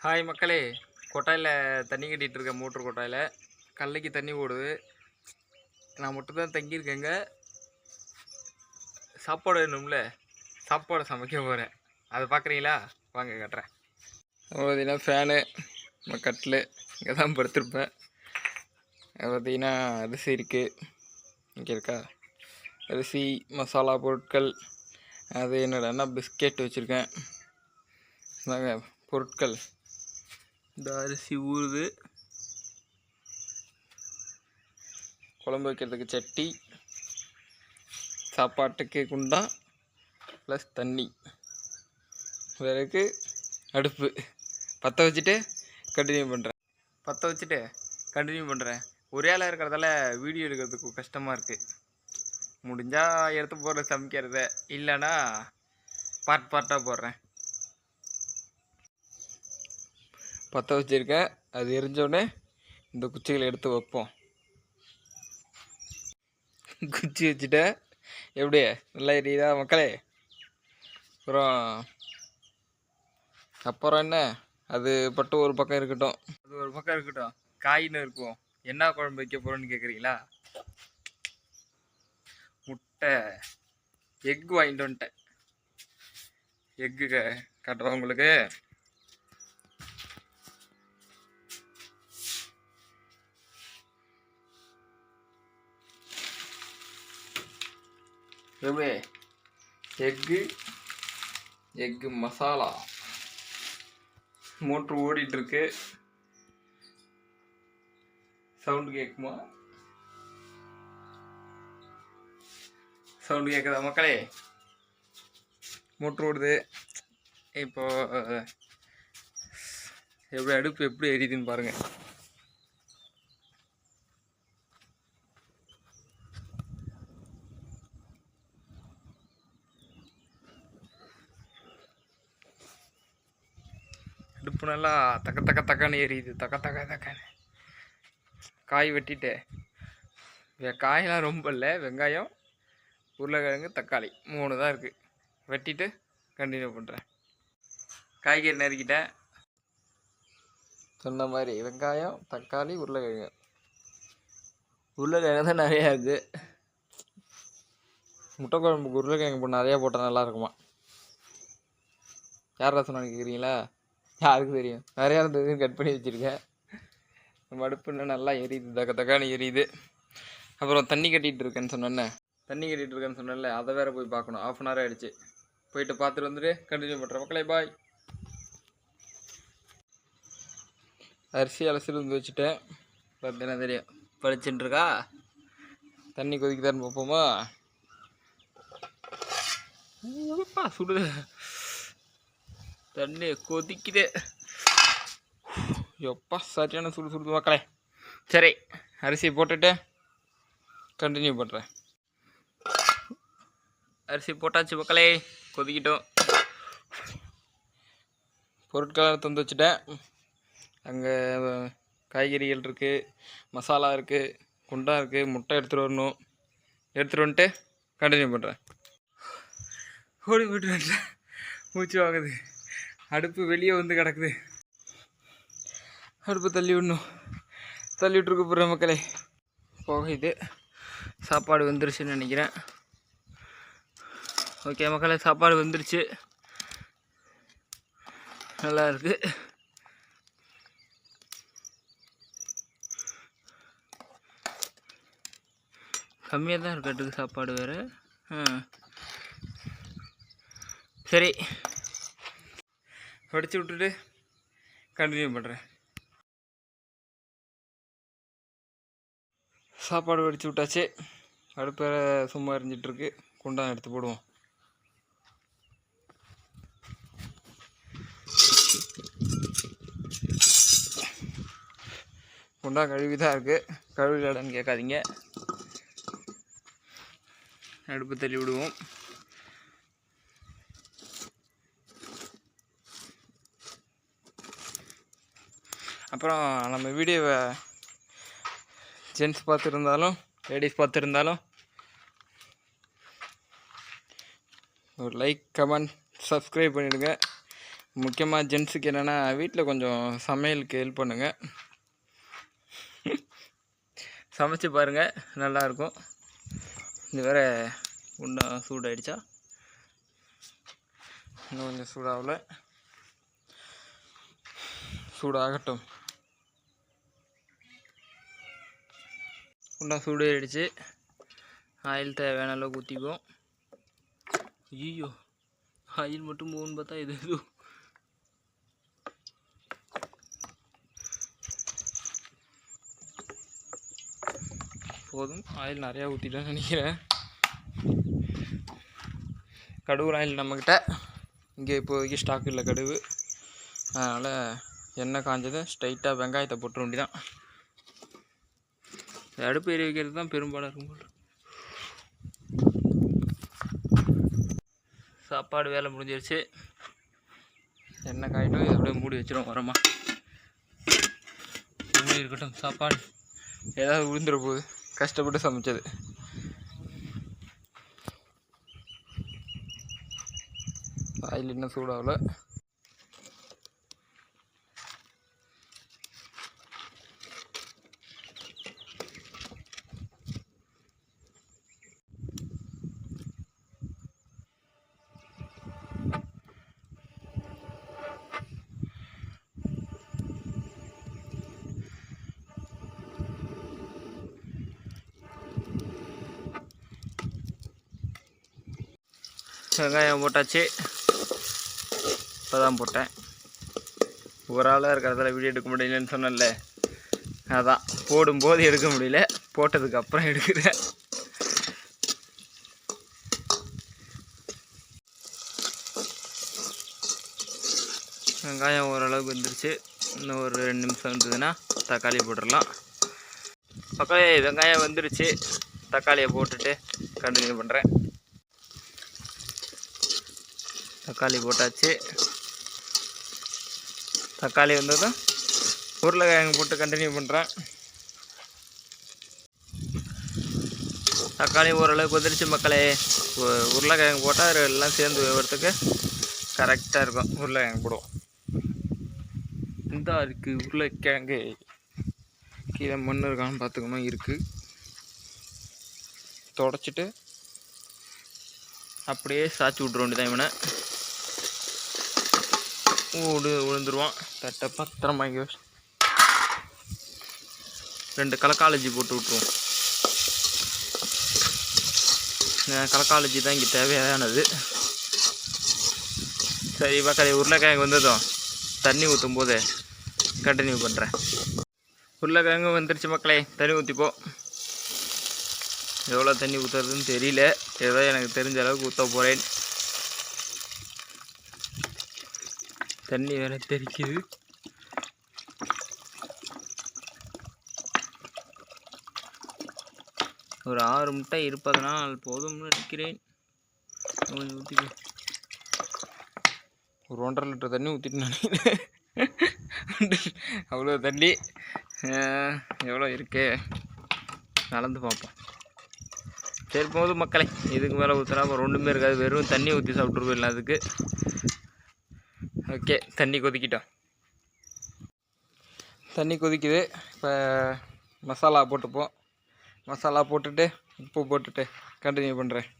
Hi மக்களே, கொட்டாயில் தண்ணி கட்டிகிட்டு இருக்கேன். மோட்ரு கொட்டாயில் கல்லைக்கு தண்ணி ஓடுது. நான் மட்டும் தான் தங்கியிருக்கேங்க. சாப்பாடு வேணும்ல, சாப்பாடு சமைக்க போகிறேன். அதை பார்க்குறீங்களா? வாங்க கட்டுறேன். பார்த்தீங்கன்னா ஃபேனு, கட்டில் இங்கே தான் படுத்திருப்பேன். பார்த்தீங்கன்னா அரிசி இருக்குது, இங்கே இருக்கா அரிசி, மசாலா பொருட்கள். அது என்னடான்னா பிஸ்கெட் வச்சுருக்கேன். நாங்க பொருட்கள், இந்த அரிசி ஊறுது, குழம்பு வைக்கிறதுக்கு சட்டி, சாப்பாட்டுக்கு குண்டா ப்ளஸ் தண்ணி, பிறகு அடுப்பு பற்ற வச்சுட்டு கண்டினியூ பண்ணுறேன். ஒரே ஆளாக இருக்கிறதால வீடியோ எடுக்கிறதுக்கு கஷ்டமாக இருக்குது. முடிஞ்சால் எடுத்து போடுற சமைக்கிறத, இல்லைன்னா பார்ட்டாக போடுறேன். பற்ற வச்சுருக்கேன். அது எரிஞ்சோடனே இந்த குச்சிகளை எடுத்து வைப்போம். குச்சி வச்சுட்டேன். எப்படி நல்லா எரியுதா மக்களே? அப்புறம் என்ன, அது பட்டு ஒரு பக்கம் இருக்கட்டும். காயின்னு இருக்கும். என்ன குழம்பு வைக்க போகிறோன்னு கேட்குறீங்களா? முட்டை, எக்கு வாங்கிட்டு வந்துட்டேன். எக்கு காட்டுறோம் உங்களுக்கு. எக்கு மசாலா. மோட்ரு ஓடிட்டு இருக்கு. சவுண்டு கேட்குமா? சவுண்டு கேட்குதா மக்களே? மோட்ரு ஓடுது. இப்போ அடுப்பு எப்படி எரியுதுன்னு பாருங்க. அடுப்பு நல்லா தக்கன்னு எரியுது. தக்கன்னு காய் வெட்டிட்டு, காயெல்லாம் ரொம்ப இல்லை, வெங்காயம், உருளைக்கிழங்கு, தக்காளி 3 தான் இருக்குது. வெட்டிட்டு கண்டினியூ பண்ணுறேன். காய்கறி நறுக்கிட்டேன். சொன்ன மாதிரி வெங்காயம், தக்காளி, உருளைக்கிழங்கு தான் நிறையா இருக்குது. முட்டை குழம்புக்கு உருளைக்கிழங்கு நிறையா போட்டால் நல்லா இருக்குமா? யார் சொன்னான்னு கேட்குறீங்களா? யாருக்கு தெரியும்? நிறையா இருந்ததுன்னு கட் பண்ணி வச்சுருக்கேன். நம்ம அடுப்பு இன்னும் நல்லா எரியுது, தக்கானி எரியுது. அப்புறம் தண்ணி கட்டிகிட்டு இருக்கேன்னு சொன்னேன்ல, அதை வேறு போய் பார்க்கணும். 1/2 அன் ஹவர் ஆகிடுச்சு. போயிட்டு பார்த்துட்டு வந்துட்டு கண்டினியூ பண்ணுறேன் மக்களே. பாய். அரிசி அலசிட்டு வந்து வச்சுட்டேன். பார்த்தீங்கன்னா தெரியும், பளிச்சுட்டு இருக்கா. தண்ணி கொதிக்குதான்னு பார்ப்போமா? சுடுது, தண்ணி கொதிக்குது. எப்பா சரியான சுடுது மக்களே. சரி, அரிசி போட்டுட்டு கண்டினியூ பண்ணுறேன். அரிசி போட்டாச்சு மக்களே, கொதிக்கிட்டோம். பொருட்களை தந்து வச்சுட்டேன். அங்கே காய்கறிகள் இருக்குது, மசாலா இருக்குது, குண்டா இருக்குது, முட்டை எடுத்துகிட்டு வரணும். எடுத்துகிட்டு வந்துட்டு கண்டினியூ பண்ணுறேன். ஓடி போய்ட்டு வந்துட்டேன். மூச்சு வாங்குது. அடுப்பு வெளியே வந்து கிடக்குது. அடுப்பு தள்ளி விட்டுருக்கு போகிற மக்களே. போகுது. சாப்பாடு வந்துருச்சுன்னு நினைக்கிறேன். ஓகே மக்களே, சாப்பாடு வந்துருச்சு. நல்லா இருக்குது. கம்மியாக தான் இருக்கட்டுக்கு சாப்பாடு வேறு. சரி, வடித்து விட்டுட்டு கண்டினியூ பண்ணுறேன். சாப்பாடு வடித்து விட்டாச்சு. அடுப்பு சும்மா எரிஞ்சிட்ருக்கு. குண்டான் எடுத்து போடுவோம். குண்டான் கழுவி தான் இருக்குது. கழுவிலன்னு கேட்காதீங்க. அடுப்பு தள்ளி விடுவோம். அப்புறம் நம்ம வீடியோவை ஜென்ட்ஸ் பார்த்துருந்தாலும் லேடிஸ் பார்த்துருந்தாலும் ஒரு லைக், கமெண்ட், சப்ஸ்கிரைப் பண்ணிவிடுங்க. முக்கியமாக ஜென்ஸுக்கு என்னென்னா வீட்டில் கொஞ்சம் சமையலுக்கு ஹெல்ப் பண்ணுங்கள். சமைச்சு பாருங்கள், நல்லாயிருக்கும். இது வேறு உண்டா சூடாயிடுச்சா? இன்னும் கொஞ்சம் சூடாகல, சூடாகட்டும். உண்டா சூடாயிடுச்சு. ஆயில் தேவையான அளவுக்கு ஊற்றிக்குவோம். ஐயோ, ஆயில் மட்டும் போகுன்னு பார்த்தா இது எதுவும் போதும். ஆயில் நிறையா ஊற்றிட்டேன்னு நினைக்கிறேன். கடுகு ஆயில் நம்மக்கிட்ட இங்கே இப்போதைக்கு ஸ்டாக் இல்லை கடுகு. அதனால் எண்ணெய் காஞ்சதும் ஸ்ட்ரைட்டாக வெங்காயத்தை போட்டுற வேண்டியதான். அடுப்பு எரி வைக்கிறது தான் பெரும்பாலும் இருக்கும். சாப்பாடு வேலை முடிஞ்சிருச்சு. எண்ணெய் காயிட்டும் இதை அப்படியே மூடி வச்சிடும். வரமா மூடி இருக்கட்டும். சாப்பாடு ஏதாவது விழுந்துட போகுது, கஷ்டப்பட்டு சமைச்சது. ஆயில் இன்னும் சூடாகல. வெங்காயம் போட்டாச்சு. இப்போ தான் போட்டேன். ஒரு ஆளாக இருக்கிறதால வீடியோ எடுக்க முடியலன்னு சொன்னேன்ல, அதான் போடும்போது எடுக்க முடியல, போட்டதுக்கு அப்புறம் எடுக்கிறேன். வெங்காயம் ஓரளவுக்கு வந்துருச்சு. இன்னும் ஒரு 2 நிமிஷம் இருந்ததுன்னா தக்காளி போட்டுடலாம். பக்கம் வெங்காயம் வந்துருச்சு. தக்காளியை போட்டுட்டு கண்டினியூ பண்ணுறேன். தக்காளி போட்டாச்சு. தக்காளி வந்ததும் உருளைக்கிழங்கு போட்டு கண்டினியூ பண்ணுறேன். தக்காளி ஓரளவுக்கு வந்துருச்சு மக்களே. உருளைக்கிழங்கு போட்டால் எல்லாம் சேர்ந்து வேகிறதுக்கு கரெக்டாக இருக்கும். உருளைக்கிழங்கு போடுவோம். இந்த இருக்குது உருளைக்கிழங்கு. கீழே மண் இருக்கான்னு பார்த்துக்கணும். இருக்குது. தொடச்சிட்டு அப்படியே சாய்ச்சி விட்ற வேண்டியதான். இவனை விழுந்துருவான். தட்டை பத்திரமா 2 கலக்காலஜி போட்டு விட்ருவோம். கலக்காலஜி தான் இங்கே தேவையானது. சரி மக்களே, உருளைக்கிழங்கு வந்ததும் தண்ணி ஊற்றும் போது கண்டினியூ பண்ணுறேன். உருளைக்கிழங்கு வந்துருச்சு மக்களே. தண்ணி ஊற்றிப்போம். எவ்வளோ தண்ணி ஊற்றுறதுன்னு தெரியல, ஏதோ எனக்கு தெரிஞ்ச அளவுக்கு ஊற்ற போகிறேன். தண்ணி வேற தெரிக்குது. ஒரு 6 முட்டை இருப்பதனால் போதும்னு நினைக்கிறேன். கொஞ்சம் ஊற்றிக்கோ. ஒரு 1.5 லிட்டர் தண்ணி ஊற்றிட்டு நினைக்கிறேன். அவ்வளோ தண்ணி எவ்வளோ இருக்கு கலந்து பார்ப்போம். சரி போதும் மக்களே. இதுக்கு மேலே ஊற்றுனா அப்புறம் ஒன்றுமே இருக்காது. வெறும் தண்ணி ஊற்றி சாப்பிட்ருவோம் இல்லை அதுக்கு. ஓகே, தண்ணி கொதிக்கிட்டோம். தண்ணி கொதிக்குது. இப்போ மசாலா போட்டுப்போம். மசாலா போட்டுட்டு உப்பு போட்டுட்டு கண்டினியூ பண்ணுறேன்.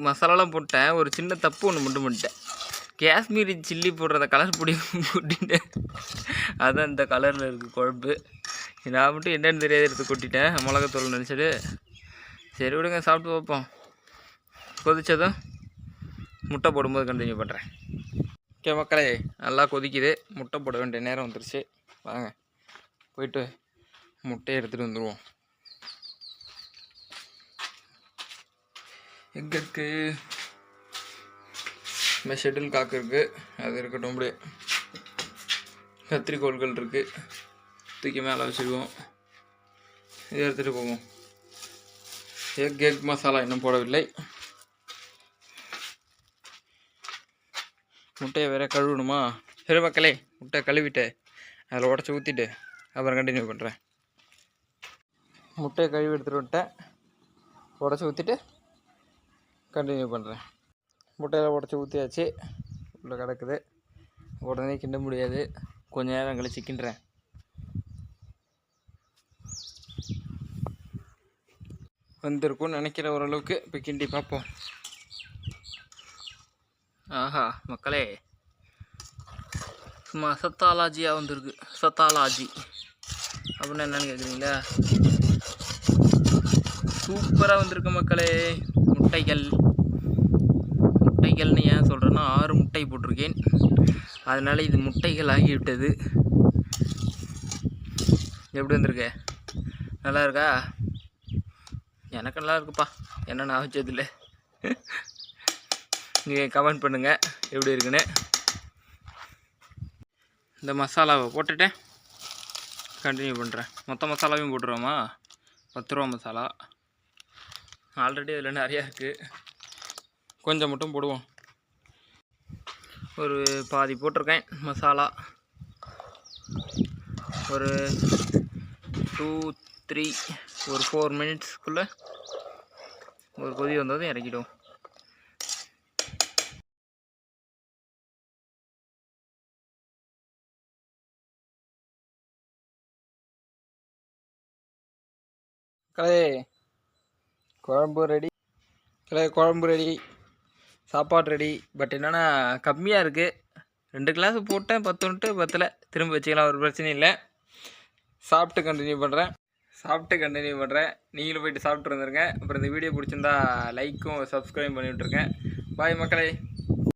மசாலாலாம் போட்டேன். ஒரு சின்ன தப்பு ஒன்று மட்டும் பண்ணிட்டேன். காஷ்மீரி சில்லி போடுறத கலர் பொடி கொட்டிட்டேன். அதுதான் இந்த கலரில் இருக்குது குழம்பு. நான் மட்டும் என்னென்னு தெரியாது எடுத்து கொட்டிட்டேன், மிளகாத்தூள் நினச்சிட்டு. சரி விடுங்க, சாப்பிட்டு பார்ப்போம். கொதிச்சதும் முட்டை போடும்போது கண்டினியூ பண்ணுறேன். ஓகே மக்களே, நல்லா கொதிக்குது. முட்டை போட வேண்டிய நேரம் வந்துருச்சு. வாங்க போயிட்டு முட்டையை எடுத்துகிட்டு வந்துடுவோம். எங்கே இருக்குது? இந்த ஷெட்டில் காக்கு இருக்குது, அது இருக்கட்டும். அப்படியே கத்திரிக்கோள்கள் இருக்குது, தூக்கி மேலே வச்சுக்குவோம். இதை எடுத்துகிட்டு போவோம். எக் மசாலா இன்னும் போடவில்லை. முட்டையை வேற கழுவணுமா? சரி மக்களே, முட்டை கழுவிட்டு அதில் உடச்சி ஊற்றிட்டு அப்புறம் கண்டினியூ பண்ணுறேன். முட்டையை கழுவி எடுத்துகிட்டு வந்துட்டேன். உடச்சி ஊற்றிட்டு கண்டினியூ பண்ணுறேன். முட்டையில் உடச்சி ஊற்றியாச்சு. உள்ளே கிடக்குது, உடனே கிண்ட முடியாது, கொஞ்சம் நேரம் கழிச்சு கிண்டுறேன். வந்திருக்கும்னு நினைக்கிற ஓரளவுக்கு. இப்போ கிண்டி பார்ப்போம். ஆஹா மக்களே, சும்மா சத்தாலாஜியாக வந்திருக்கு. சத்தாலாஜி அப்படின்னா என்னென்னு கேட்குறீங்களா? சூப்பராக வந்திருக்கு மக்களே. முட்டைகள்னு ஏன் சொல்கிறேன்னா, 6 முட்டை போட்டிருக்கேன், அதனால் இது முட்டைகள் ஆகிவிட்டது. எப்படி வந்திருக்கு? நல்லா இருக்கா? எனக்கு நல்லா இருக்குப்பா, என்ன நான் வச்சதில்லை. நீங்கள் கமெண்ட் பண்ணுங்கள் எப்படி இருக்குன்னு. இந்த மசாலாவை போட்டுட்டேன், கண்டினியூ பண்ணுறேன். மொத்த மசாலாவையும் போட்டுருவோமா? 10 ரூபா மசாலா ஆல்ரெடி அதில் நிறையா இருக்குது, கொஞ்சம் மட்டும் போடுவோம். ஒரு பாதி போட்டிருக்கேன் மசாலா. ஒரு 2, 3, ஒரு 4 மினிட்ஸ்க்குள்ளே ஒரு கொதி வந்ததும் இறக்கிடுவோம். குழம்பு ரெடி. குழம்பு ரெடி, சாப்பாடு ரெடி. பட் என்னென்னா கம்மியாக இருக்குது. 2 கிளாஸ் போட்டேன், 10 பத்தில் திரும்ப வச்சுக்கலாம், ஒரு பிரச்சனையும் இல்லை. சாப்பிட்டு கண்டினியூ பண்ணுறேன். நீங்களும் போய்ட்டு சாப்பிட்டு வந்துருங்க. அப்புறம் இந்த வீடியோ பிடிச்சிருந்தா லைக்கும் சப்ஸ்கிரைப் பண்ணி விட்ருங்க. பாய் மக்களே.